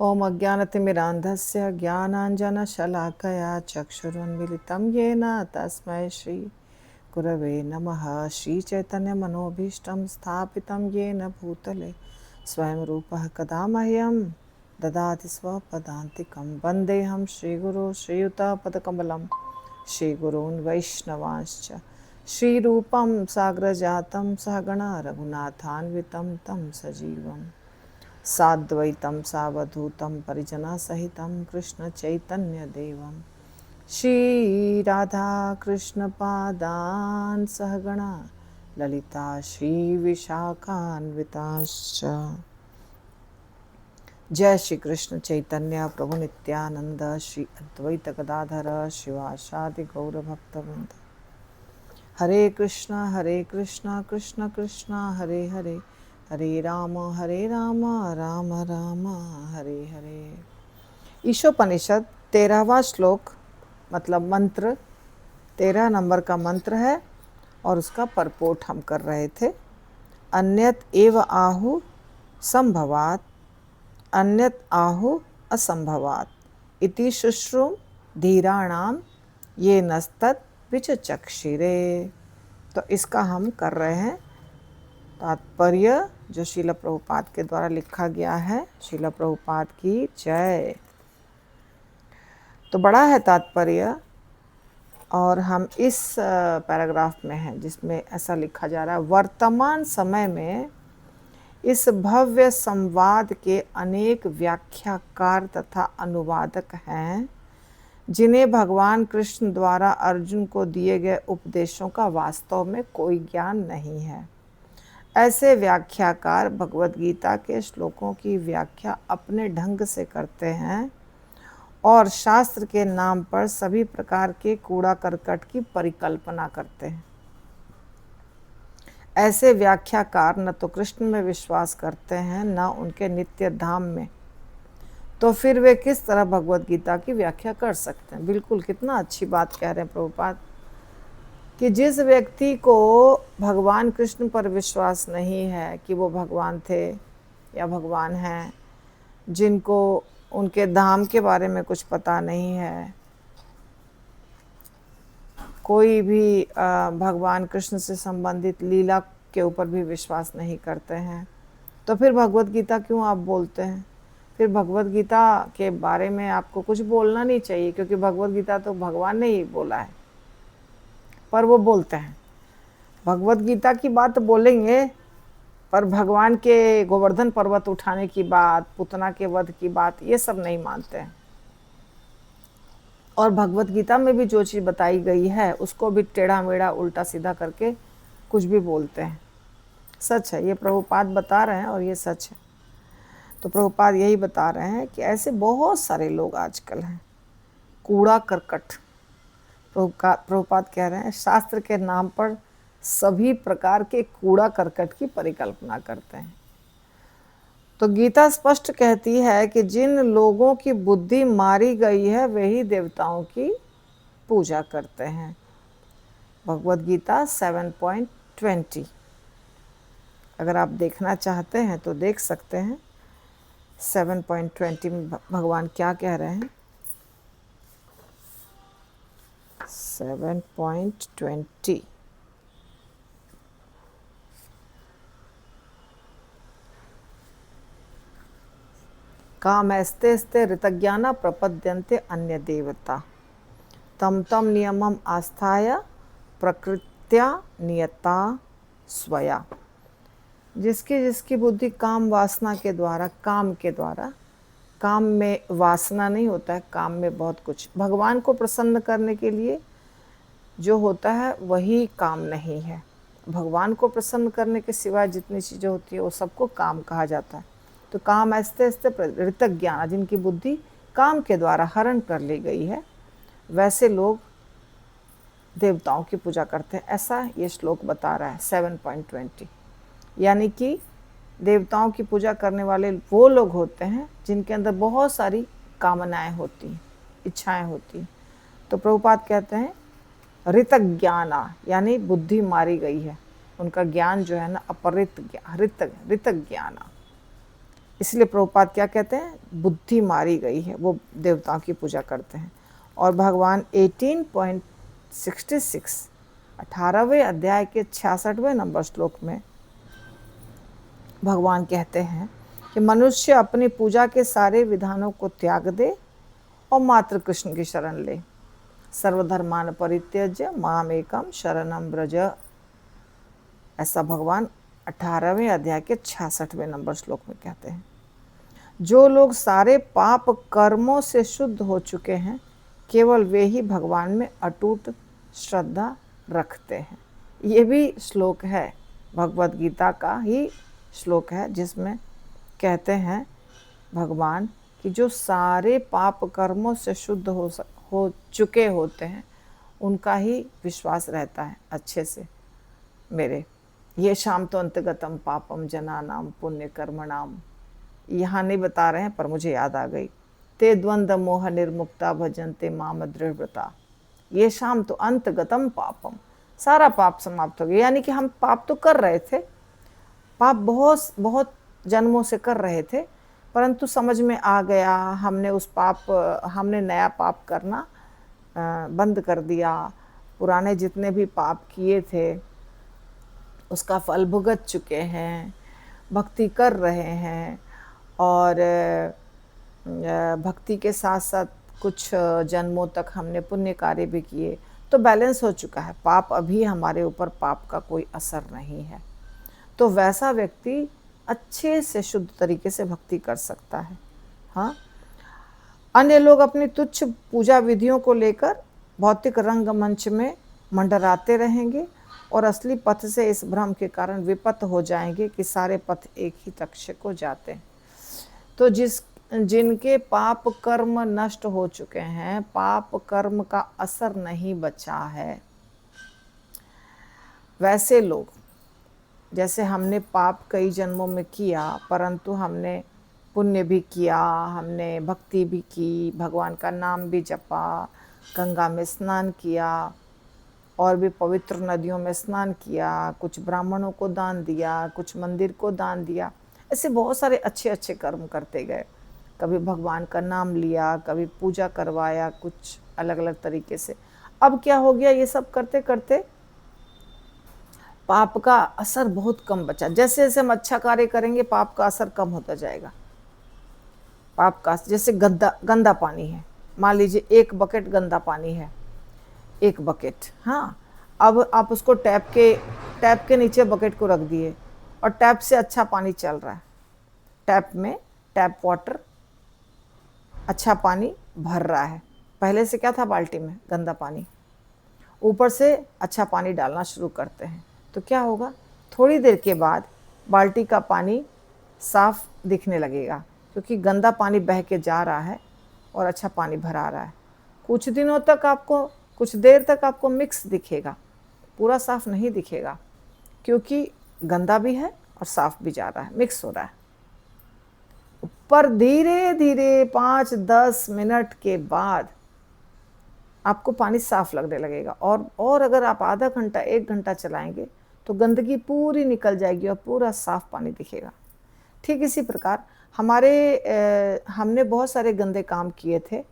ॐ अज्ञानतिमिरान्धस्य ज्ञानाञ्जनशलाकया चक्षुरुन्मिलितं येन तस्मै श्रीगुरवे नमः। श्रीचैतन्यमनोभीष्टं स्थापितं येन भूतले स्वयं रूपः कदा मह्यं ददाति स्वपदान्तिकं। वन्देऽहं श्रीगुरो श्रीयुतापदकमलं श्रीगुरून् वैष्णवांश्च श्रीरूपं साग्रजातं सहगणा रघुनाथान्वितं तं सजीवम् साद्वैतं सावधूतं परिजनसहितं कृष्णचैतन्यदेवं श्रीराधाकृष्णपादान् सहगणा ललिता श्रीविशाखान्विताश्च। जय श्री कृष्ण चैतन्य प्रभु नित्यानंद श्री अद्वैत गदाधर शिवासादि गौरभक्तवृंद। हरे कृष्णा कृष्ण कृष्ण हरे हरे, हरे राम राम राम हरे हरे। ईशोपनिषद 13वां श्लोक मतलब मंत्र 13 नंबर का मंत्र है और उसका परपोट हम कर रहे थे। अन्यत एव आहु संभवात, अन्यत आहु असंभवात इति शुश्रूम धीराणाम ये नस्तत् विचचक्षिरे। तो इसका हम कर रहे हैं तात्पर्य जो श्रील प्रभुपाद के द्वारा लिखा गया है। श्रील प्रभुपाद की जय। तो बड़ा है तात्पर्य और हम इस पैराग्राफ में हैं जिसमें ऐसा लिखा जा रहा है, वर्तमान समय में इस भव्य संवाद के अनेक व्याख्याकार तथा अनुवादक हैं जिन्हें भगवान कृष्ण द्वारा अर्जुन को दिए गए उपदेशों का वास्तव में कोई ज्ञान नहीं है। ऐसे व्याख्याकार भगवद गीता के श्लोकों की व्याख्या अपने ढंग से करते हैं और शास्त्र के नाम पर सभी प्रकार के कूड़ा करकट की परिकल्पना करते हैं। ऐसे व्याख्याकार न तो कृष्ण में विश्वास करते हैं न उनके नित्य धाम में, तो फिर वे किस तरह भगवद गीता की व्याख्या कर सकते हैं। बिल्कुल कितना अच्छी बात कह रहे हैं प्रभुपाद कि जिस व्यक्ति को भगवान कृष्ण पर विश्वास नहीं है कि वो भगवान थे या भगवान हैं, जिनको उनके धाम के बारे में कुछ पता नहीं है, कोई भी भगवान कृष्ण से संबंधित लीला के ऊपर भी विश्वास नहीं करते हैं, तो फिर भगवद गीता क्यों आप बोलते हैं? फिर भगवद गीता के बारे में आपको कुछ बोलना नहीं चाहिए, क्योंकि भगवद गीता तो भगवान ने ही बोला है, पर वो बोलते हैं। भगवद गीता की बात बोलेंगे पर भगवान के गोवर्धन पर्वत उठाने की बात, पुतना के वध की बात, ये सब नहीं मानते हैं। और भगवद गीता में भी जो चीज़ बताई गई है उसको भी टेढ़ा मेढ़ा उल्टा सीधा करके कुछ भी बोलते हैं। सच है, ये प्रभुपाद बता रहे हैं और ये सच है। तो प्रभुपाद यही बता रहे हैं कि ऐसे बहुत सारे लोग आजकल हैं, कूड़ा करकट। प्रभुपाद कह रहे हैं शास्त्र के नाम पर सभी प्रकार के कूड़ा करकट की परिकल्पना करते हैं। तो गीता स्पष्ट कहती है कि जिन लोगों की बुद्धि मारी गई है वही देवताओं की पूजा करते हैं। भगवद गीता 7.20 अगर आप देखना चाहते हैं तो देख सकते हैं। 7.20 में भगवान क्या कह रहे हैं। 7.20 कामैस्ते स्ते ऋतज्ञाना प्रपद्यन्ते अन्य देवता तम तम नियमम आस्थाय प्रकृत्या नियता स्वया। जिसकी जिसकी बुद्धि काम वासना के द्वारा, काम में वासना नहीं होता है, काम में बहुत कुछ, भगवान को प्रसन्न करने के लिए जो होता है वही काम नहीं है। भगवान को प्रसन्न करने के सिवाय जितनी चीज़ें होती है वो सबको काम कहा जाता है। तो काम ऐसे ऐसे ऋतज्ञान, जिनकी बुद्धि काम के द्वारा हरण कर ली गई है, वैसे लोग देवताओं की पूजा करते हैं। ऐसा ये श्लोक बता रहा है 7.20। यानी कि देवताओं की पूजा करने वाले वो लोग होते हैं जिनके अंदर बहुत सारी कामनाएं होती हैं, इच्छाएं होती हैं। तो प्रभुपाद कहते हैं ऋतज्ञाना, यानी बुद्धि मारी गई है, उनका ज्ञान जो है ना अपरित ऋतज्ञाना। इसलिए प्रभुपाद क्या कहते हैं, बुद्धि मारी गई है, वो देवताओं की पूजा करते हैं। और भगवान 18.66 18वें अध्याय के 66वें नंबर श्लोक में भगवान कहते हैं कि मनुष्य अपनी पूजा के सारे विधानों को त्याग दे और मात्र कृष्ण की शरण ले। सर्वधर्मान परित्यज्य माम एकम शरणम व्रज, ऐसा भगवान 18वें अध्याय के 66वें नंबर श्लोक में कहते हैं। जो लोग सारे पाप कर्मों से शुद्ध हो चुके हैं, केवल वे ही भगवान में अटूट श्रद्धा रखते हैं। ये भी श्लोक है, भगवत गीता का ही श्लोक है, जिसमें कहते हैं भगवान कि जो सारे पाप कर्मों से शुद्ध हो चुके होते हैं, उनका ही विश्वास रहता है अच्छे से मेरे। ये शाम तो अंतगतम पापम जनानाम पुण्य कर्मणाम, यहाँ नहीं बता रहे हैं पर मुझे याद आ गई। ते द्वंद्व मोह निर्मुक्ता भजन्ते माम दृढ़व्रता, ये शाम तो अंतगतम पापम, सारा पाप समाप्त हो गया। यानी कि हम पाप तो कर रहे थे, पाप बहुत बहुत जन्मों से कर रहे थे, परंतु समझ में आ गया, हमने नया पाप करना बंद कर दिया। पुराने जितने भी पाप किए थे उसका फल भुगत चुके हैं, भक्ति कर रहे हैं, और भक्ति के साथ साथ कुछ जन्मों तक हमने पुण्य कार्य भी किए, तो बैलेंस हो चुका है। पाप अभी हमारे ऊपर पाप का कोई असर नहीं है। तो वैसा व्यक्ति अच्छे से शुद्ध तरीके से भक्ति कर सकता है। हाँ, अन्य लोग अपनी तुच्छ पूजा विधियों को लेकर भौतिक रंगमंच में मंडराते रहेंगे और असली पथ से इस भ्रम के कारण विपत हो जाएंगे कि सारे पथ एक ही लक्ष्य को जाते हैं। तो जिनके पाप कर्म नष्ट हो चुके हैं, पाप कर्म का असर नहीं बचा है, वैसे लोग, जैसे हमने पाप कई जन्मों में किया परंतु हमने पुण्य भी किया, हमने भक्ति भी की, भगवान का नाम भी जपा, गंगा में स्नान किया और भी पवित्र नदियों में स्नान किया, कुछ ब्राह्मणों को दान दिया, कुछ मंदिर को दान दिया, ऐसे बहुत सारे अच्छे अच्छे कर्म करते गए। कभी भगवान का नाम लिया, कभी पूजा करवाया, कुछ अलग अलग तरीके से। अब क्या हो गया, ये सब करते करते पाप का असर बहुत कम बचा। जैसे जैसे हम अच्छा कार्य करेंगे पाप का असर कम होता जाएगा। पाप का, जैसे गंदा पानी है, मान लीजिए 1 बकेट गंदा पानी है, 1 बकेट, हाँ, अब आप उसको टैप के नीचे बकेट को रख दिए और टैप से अच्छा पानी चल रहा है, टैप वाटर अच्छा पानी भर रहा है। पहले से क्या था, बाल्टी में गंदा पानी, ऊपर से अच्छा पानी डालना शुरू करते हैं, तो क्या होगा, थोड़ी देर के बाद बाल्टी का पानी साफ दिखने लगेगा, क्योंकि गंदा पानी बह के जा रहा है और अच्छा पानी भरा रहा है। कुछ देर तक आपको मिक्स दिखेगा, पूरा साफ नहीं दिखेगा, क्योंकि गंदा भी है और साफ भी जा रहा है, मिक्स हो रहा है। पर धीरे धीरे 5-10 मिनट के बाद आपको पानी साफ लगने लगेगा, और अगर आप आधा घंटा 1 घंटा चलाएंगे तो गंदगी पूरी निकल जाएगी और पूरा साफ पानी दिखेगा। ठीक इसी प्रकार हमने बहुत सारे गंदे काम किए थे,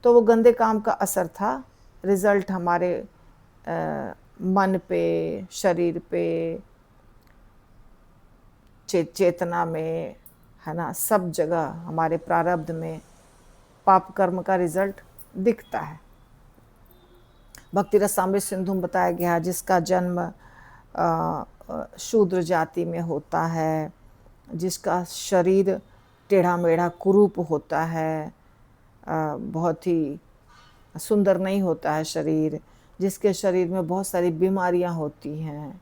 तो वो गंदे काम का असर था, रिजल्ट हमारे मन पे, शरीर पे, चेतना में, है ना, सब जगह हमारे प्रारब्ध में पाप कर्म का रिजल्ट दिखता है। भक्ति रसामृत सिंधु में बताया गया, जिसका जन्म शूद्र जाति में होता है, जिसका शरीर टेढ़ा मेढ़ा कुरूप होता है, बहुत ही सुंदर नहीं होता है शरीर, जिसके शरीर में बहुत सारी बीमारियां होती हैं,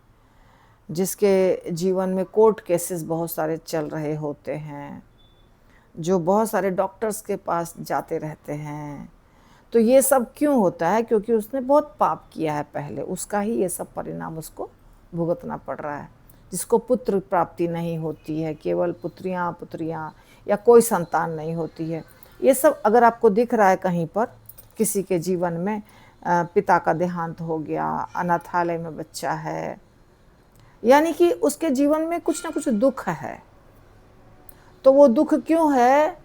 जिसके जीवन में कोर्ट केसेस बहुत सारे चल रहे होते हैं, जो बहुत सारे डॉक्टर्स के पास जाते रहते हैं, तो ये सब क्यों होता है, क्योंकि उसने बहुत पाप किया है पहले, उसका ही ये सब परिणाम उसको भुगतना पड़ रहा है। जिसको पुत्र प्राप्ति नहीं होती है, केवल पुत्रियां या कोई संतान नहीं होती है, ये सब अगर आपको दिख रहा है कहीं पर, किसी के जीवन में पिता का देहांत हो गया, अनाथालय में बच्चा है, यानी कि उसके जीवन में कुछ ना कुछ दुख है। तो वो दुख क्यों है?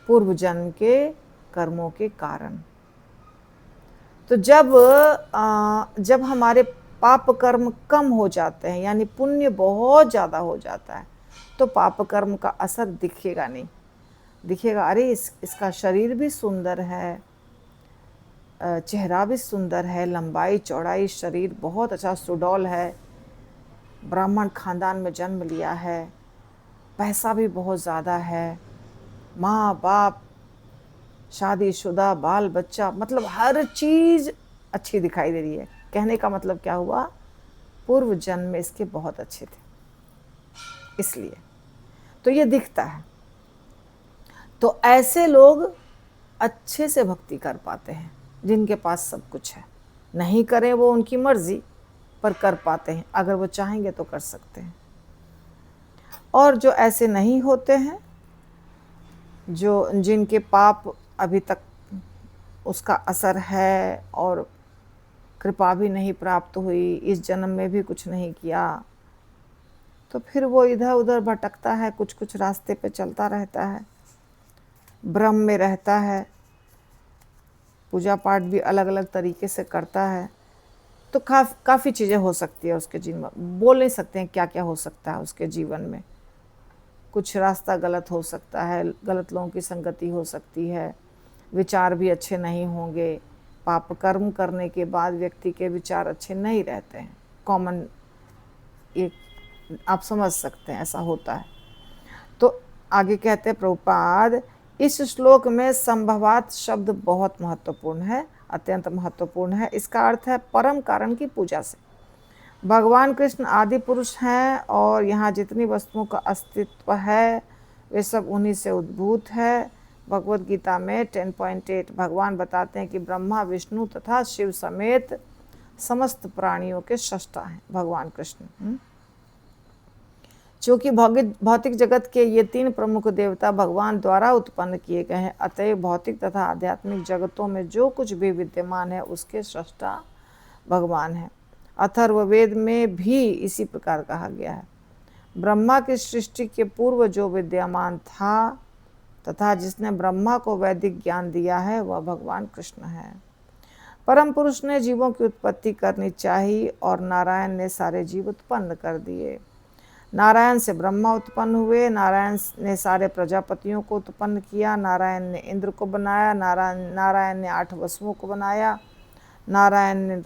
पूर्व जन्म के कर्मों के कारण। तो जब हमारे पाप कर्म कम हो जाते हैं, यानी पुण्य बहुत ज़्यादा हो जाता है, तो पाप कर्म का असर दिखेगा नहीं। दिखेगा, अरे इसका शरीर भी सुंदर है, चेहरा भी सुंदर है, लंबाई चौड़ाई शरीर बहुत अच्छा सुडौल है, ब्राह्मण खानदान में जन्म लिया है, पैसा भी बहुत ज़्यादा है, माँ बाप, शादीशुदा, बाल बच्चा, मतलब हर चीज़ अच्छी दिखाई दे रही है। कहने का मतलब क्या हुआ? पूर्व जन्म में इसके बहुत अच्छे थे, इसलिए तो ये दिखता है। तो ऐसे लोग अच्छे से भक्ति कर पाते हैं, जिनके पास सब कुछ है। नहीं करें वो उनकी मर्जी, पर कर पाते हैं, अगर वो चाहेंगे तो कर सकते हैं। और जो ऐसे नहीं होते हैं, जिनके पाप अभी तक उसका असर है और कृपा भी नहीं प्राप्त हुई, इस जन्म में भी कुछ नहीं किया, तो फिर वो इधर उधर भटकता है, कुछ कुछ रास्ते पे चलता रहता है, भ्रम में रहता है, पूजा पाठ भी अलग अलग तरीके से करता है। तो काफ़ी चीज़ें हो सकती है उसके जीवन में, बोल नहीं सकते हैं क्या क्या हो सकता है उसके जीवन में। कुछ रास्ता गलत हो सकता है, गलत लोगों की संगति हो सकती है, विचार भी अच्छे नहीं होंगे। पाप कर्म करने के बाद व्यक्ति के विचार अच्छे नहीं रहते हैं, कॉमन, एक आप समझ सकते हैं, ऐसा होता है। तो आगे कहते हैं प्रभुपाद, इस श्लोक में संभवात शब्द बहुत महत्वपूर्ण है, अत्यंत महत्वपूर्ण है। इसका अर्थ है परम कारण की पूजा से। भगवान कृष्ण आदि पुरुष हैं और यहाँ जितनी वस्तुओं का अस्तित्व है वे सब उन्हीं से उद्भूत है। भगवत गीता में 10.8 भगवान बताते हैं कि ब्रह्मा, विष्णु तथा शिव समेत समस्त प्राणियों के सृष्टा हैं भगवान कृष्ण। चूँकि भौतिक जगत के ये तीन प्रमुख देवता भगवान द्वारा उत्पन्न किए गए हैं, अतएव भौतिक तथा आध्यात्मिक जगतों में जो कुछ भी विद्यमान है उसके सृष्टा भगवान है। अथर्ववेद में भी इसी प्रकार कहा गया है। ब्रह्मा की सृष्टि के पूर्व जो विद्यमान था तथा जिसने ब्रह्मा को वैदिक ज्ञान दिया है वह भगवान कृष्ण है। परम पुरुष ने जीवों की उत्पत्ति करनी चाहिए और नारायण ने सारे जीव उत्पन्न कर दिए। नारायण से ब्रह्मा उत्पन्न हुए, नारायण ने सारे प्रजापतियों को उत्पन्न किया, नारायण ने इंद्र को बनाया, नारायण ने 8 वसुओं को बनाया, नारायण ने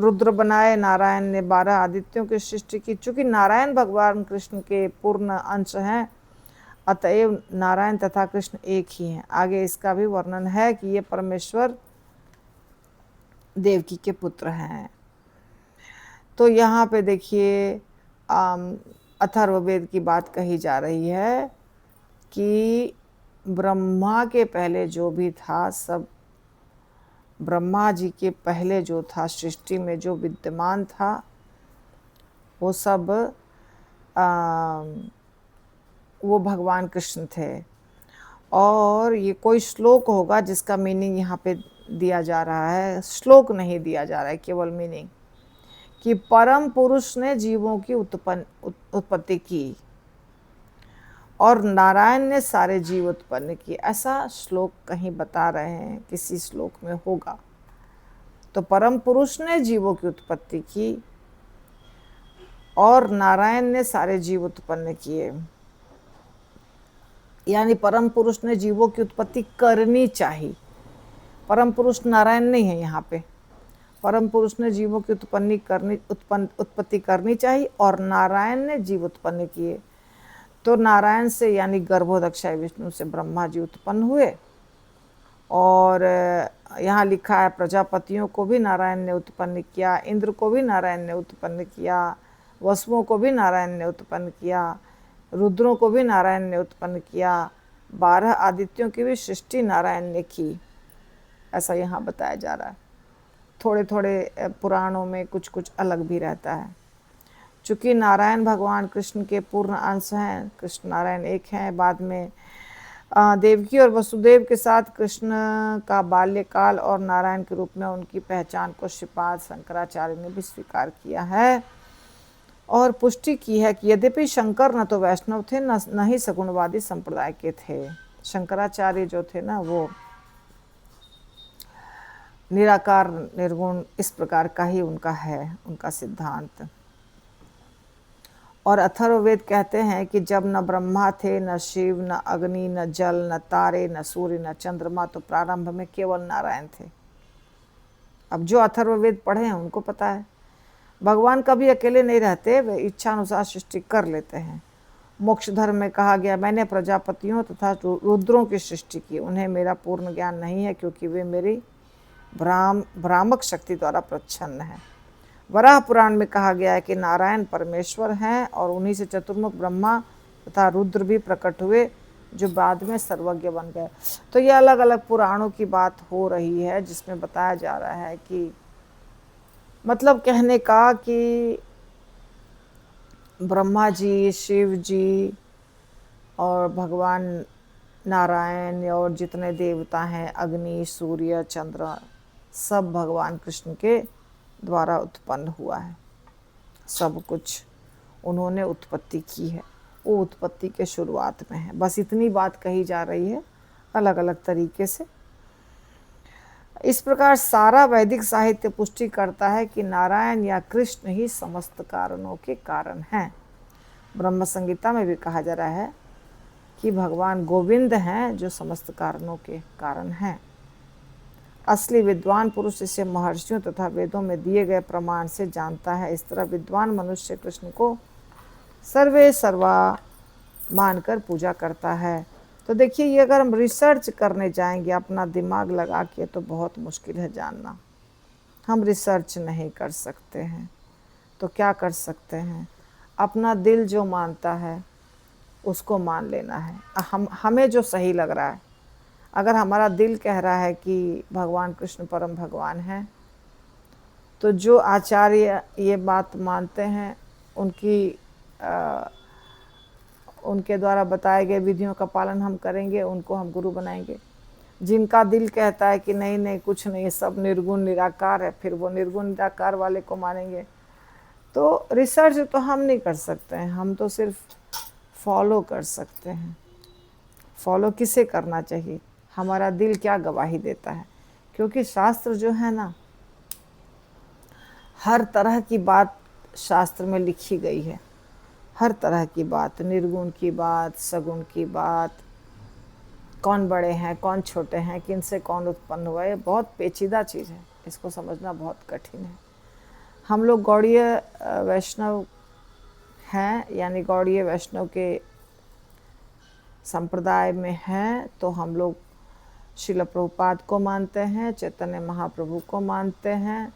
रुद्र बनाए, नारायण ने 12 आदित्यों की सृष्टि की। चूँकि नारायण भगवान कृष्ण के पूर्ण अंश हैं, अतएव नारायण तथा कृष्ण एक ही हैं। आगे इसका भी वर्णन है कि ये परमेश्वर देवकी के पुत्र हैं। तो यहाँ पे देखिए अथर्ववेद की बात कही जा रही है कि ब्रह्मा के पहले जो भी था, सब ब्रह्मा जी के पहले जो था सृष्टि में जो विद्यमान था वो सब वो भगवान कृष्ण थे। और ये कोई श्लोक होगा जिसका मीनिंग यहाँ पे दिया जा रहा है, श्लोक नहीं दिया जा रहा है, केवल मीनिंग कि परम पुरुष ने जीवों की उत्पत्ति की और नारायण ने सारे जीव उत्पन्न किए, ऐसा श्लोक कहीं बता रहे हैं, किसी श्लोक में होगा। तो परम पुरुष ने जीवों की उत्पत्ति की और नारायण ने सारे जीव उत्पन्न किए, यानी परम पुरुष ने जीवों की उत्पत्ति करनी चाहिए। परम पुरुष नारायण नहीं है यहाँ पे, परम पुरुष ने जीवों की उत्पत्ति करनी चाहिए और नारायण ने जीव उत्पन्न किए। तो नारायण से यानी गर्भोदक्षाय विष्णु से ब्रह्मा जी उत्पन्न हुए। और यहाँ लिखा है प्रजापतियों को भी नारायण ने उत्पन्न किया, इंद्र को भी नारायण ने उत्पन्न किया, वसुओं को भी नारायण ने उत्पन्न किया, रुद्रों को भी नारायण ने उत्पन्न किया, 12 आदित्यों की भी सृष्टि नारायण ने की, ऐसा यहाँ बताया जा रहा है। थोड़े थोड़े पुराणों में कुछ कुछ अलग भी रहता है। चूँकि नारायण भगवान कृष्ण के पूर्ण अंश हैं, कृष्ण नारायण एक हैं। बाद में देवकी और वसुदेव के साथ कृष्ण का बाल्यकाल और नारायण के रूप में उनकी पहचान को श्रीपाद शंकराचार्य ने भी स्वीकार किया है। और पुष्टि की है कि यद्यपि शंकर न तो वैष्णव थे न ही सगुणवादी संप्रदाय के थे। शंकराचार्य जो थे ना वो निराकार निर्गुण इस प्रकार का ही उनका है, उनका सिद्धांत। और अथर्ववेद कहते हैं कि जब न ब्रह्मा थे, न शिव, न अग्नि, न जल, न तारे, न सूर्य, न चंद्रमा, तो प्रारंभ में केवल नारायण थे। अब जो अथर्ववेद पढ़े हैं उनको पता है भगवान कभी अकेले नहीं रहते, वे इच्छा अनुसार सृष्टि कर लेते हैं। मोक्ष धर्म में कहा गया, मैंने प्रजापतियों तथा रुद्रों की सृष्टि की, उन्हें मेरा पूर्ण ज्ञान नहीं है क्योंकि वे मेरी भ्रामक शक्ति द्वारा प्रच्छन्न है। वराह पुराण में कहा गया है कि नारायण परमेश्वर हैं और उन्हीं से चतुर्मुख ब्रह्मा तथा रुद्र भी प्रकट हुए जो बाद में सर्वज्ञ बन गए। तो ये अलग अलग पुराणों की बात हो रही है जिसमें बताया जा रहा है कि मतलब कहने का कि ब्रह्मा जी, शिव जी और भगवान नारायण और जितने देवता हैं, अग्नि, सूर्य, चंद्र, सब भगवान कृष्ण के द्वारा उत्पन्न हुआ है। सब कुछ उन्होंने उत्पत्ति की है, वो उत्पत्ति के शुरुआत में है। बस इतनी बात कही जा रही है अलग अलग तरीके से। इस प्रकार सारा वैदिक साहित्य पुष्टि करता है कि नारायण या कृष्ण ही समस्त कारणों के कारण हैं। ब्रह्म संहिता में भी कहा जा रहा है कि भगवान गोविंद हैं जो समस्त कारणों के कारण हैं। असली विद्वान पुरुष इसे महर्षियों तथा वेदों में दिए गए प्रमाण से जानता है। इस तरह विद्वान मनुष्य कृष्ण को सर्वे सर्वा मानकर पूजा करता है। तो देखिए, ये अगर हम रिसर्च करने जाएंगे अपना दिमाग लगा के तो बहुत मुश्किल है जानना। हम रिसर्च नहीं कर सकते हैं तो क्या कर सकते हैं, अपना दिल जो मानता है उसको मान लेना है। हमें जो सही लग रहा है, अगर हमारा दिल कह रहा है कि भगवान कृष्ण परम भगवान हैं, तो जो आचार्य ये बात मानते हैं उनके द्वारा बताए गए विधियों का पालन हम करेंगे, उनको हम गुरु बनाएंगे। जिनका दिल कहता है कि नहीं नहीं कुछ नहीं, सब निर्गुण निराकार है, फिर वो निर्गुण निराकार वाले को मानेंगे। तो रिसर्च तो हम नहीं कर सकते हैं, हम तो सिर्फ फॉलो कर सकते हैं। फॉलो किसे करना चाहिए, हमारा दिल क्या गवाही देता है। क्योंकि शास्त्र जो है ना, हर तरह की बात शास्त्र में लिखी गई है, हर तरह की बात, निर्गुण की बात, सगुण की बात, कौन बड़े हैं कौन छोटे हैं, किन से कौन उत्पन्न हुआ, ये बहुत पेचीदा चीज़ है, इसको समझना बहुत कठिन है। हम लोग गौड़ीय वैष्णव हैं, यानी गौड़ीय वैष्णव के संप्रदाय में हैं, तो हम लोग श्रील प्रभुपाद को मानते हैं, चैतन्य महाप्रभु को मानते हैं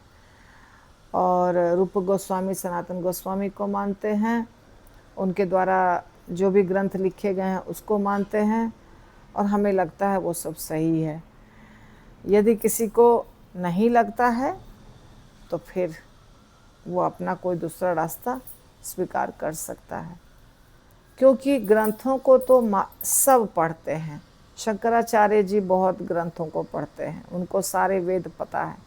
और रूप गोस्वामी सनातन गोस्वामी को मानते हैं। उनके द्वारा जो भी ग्रंथ लिखे गए हैं उसको मानते हैं और हमें लगता है वो सब सही है। यदि किसी को नहीं लगता है तो फिर वो अपना कोई दूसरा रास्ता स्वीकार कर सकता है। क्योंकि ग्रंथों को तो सब पढ़ते हैं। शंकराचार्य जी बहुत ग्रंथों को पढ़ते हैं, उनको सारे वेद पता है,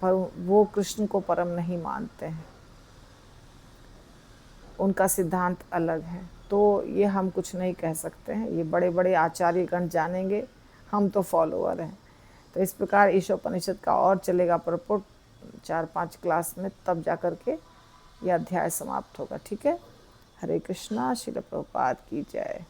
पर वो कृष्ण को परम नहीं मानते हैं, उनका सिद्धांत अलग है। तो ये हम कुछ नहीं कह सकते हैं, ये बड़े बड़े आचार्यगण जानेंगे, हम तो फॉलोअर हैं। तो इस प्रकार ईशोपनिषद का और चलेगा प्रपोट 4-5 क्लास में, तब जा कर के यह अध्याय समाप्त होगा। ठीक है। हरे कृष्णा। श्रील प्रभुपाद की जय।